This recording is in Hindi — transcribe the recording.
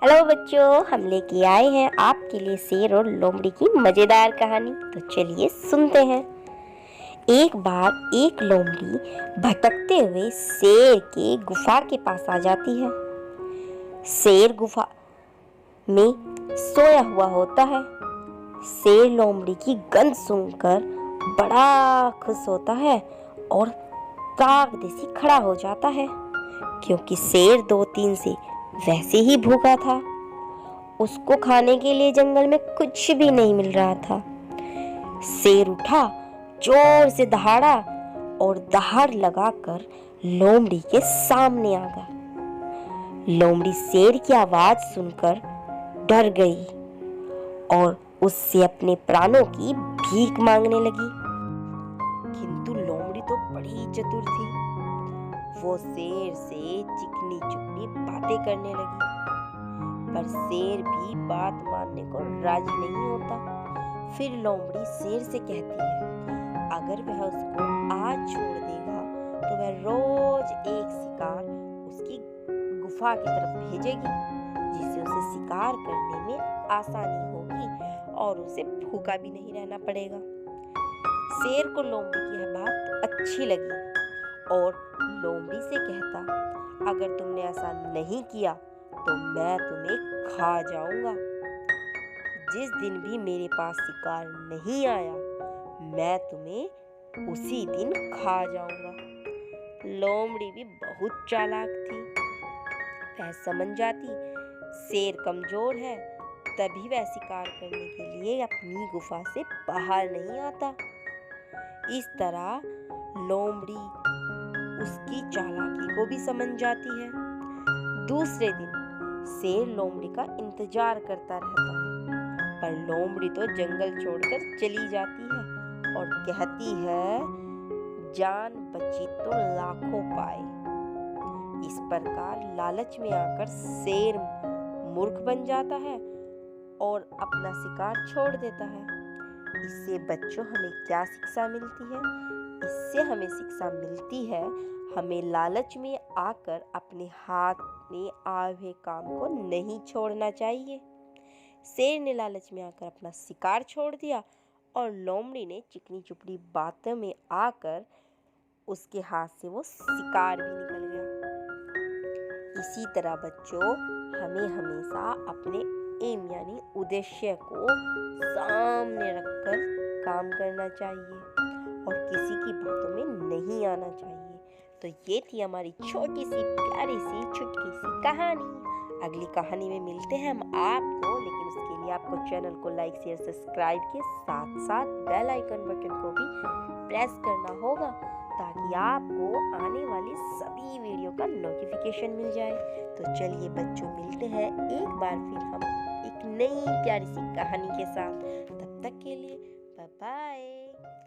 हेलो बच्चों, हम लेके आए हैं आपके लिए शेर और लोमड़ी की मजेदार कहानी। तो चलिए सुनते हैं। एक बार एक लोमड़ी भटकते हुए शेर के गुफा के पास आ जाती है। शेर गुफा में सोया हुआ होता है। शेर लोमड़ी की गंध सुनकर बड़ा खुश होता है और ताक देसी खड़ा हो जाता है, क्योंकि शेर 2 दिन से वैसे ही भूखा था। उसको खाने के लिए जंगल में कुछ भी नहीं मिल रहा था। शेर उठा, जोर से दहाड़ा और दहाड़ लगाकर लोमड़ी के सामने आ गया। लोमड़ी शेर की आवाज सुनकर डर गई और उससे अपने प्राणों की भीख मांगने लगी। किंतु लोमड़ी तो बड़ी चतुर थी। वो शेर से चिकनी चुपड़ी बातें करने लगी, पर शेर भी बात मानने को राजी नहीं होता। फिर लोमड़ी शेर से कहती है, अगर वह उसको आज छोड़ देगा तो वह रोज एक शिकार उसकी गुफा की तरफ भेजेगी, जिससे उसे शिकार करने में आसानी होगी और उसे भूखा भी नहीं रहना पड़ेगा। शेर को लोमड़ी की यह बात अच्छी लगी और लोमड़ी से कहता, अगर तुमने ऐसा नहीं किया तो मैं तुम्हें खा जाऊंगा। जिस दिन भी मेरे पास शिकार नहीं आया, मैं तुम्हें उसी दिन खा जाऊंगा। लोमड़ी भी बहुत चालाक थी। वह समझ जाती शेर कमजोर है, तभी वह शिकार करने के लिए अपनी गुफा से बाहर नहीं आता। इस तरह लोमड़ी उसकी चालाकी को भी समझ जाती है। दूसरे दिन शेर लोमड़ी का इंतजार करता रहता है, पर लोमड़ी तो जंगल छोड़कर चली जाती है और कहती है, जान बची तो लाखों पाए। इस प्रकार लालच में आकर शेर मूर्ख बन जाता है और अपना शिकार छोड़ देता है। इससे बच्चों हमें क्या शिक्षा मिलती है? इससे हमें शिक्षा मिलती है, हमें लालच में आकर अपने हाथ में आए हुए काम को नहीं छोड़ना चाहिए। शेर ने लालच में आकर अपना शिकार छोड़ दिया और लोमड़ी ने चिकनी चुपड़ी बातों में आकर उसके हाथ से वो शिकार भी निकल गया। इसी तरह बच्चों, हमें हमेशा अपने एम यानी उद्देश्य को सामने रखकर काम करना चाहिए और किसी की बातों में नहीं आना चाहिए। तो ये थी हमारी छोटी सी प्यारी सी छुटकी सी कहानी। अगली कहानी में मिलते हैं हम आपको, लेकिन उसके लिए आपको चैनल को लाइक शेयर सब्सक्राइब के साथ साथ बेल आइकन बटन को भी प्रेस करना होगा, ताकि आपको आने वाली सभी वीडियो का नोटिफिकेशन मिल जाए। तो चलिए बच्चों, मिलते हैं एक बार फिर हम एक नई प्यारी सी कहानी के साथ। तब तक के लिए बाय बाय।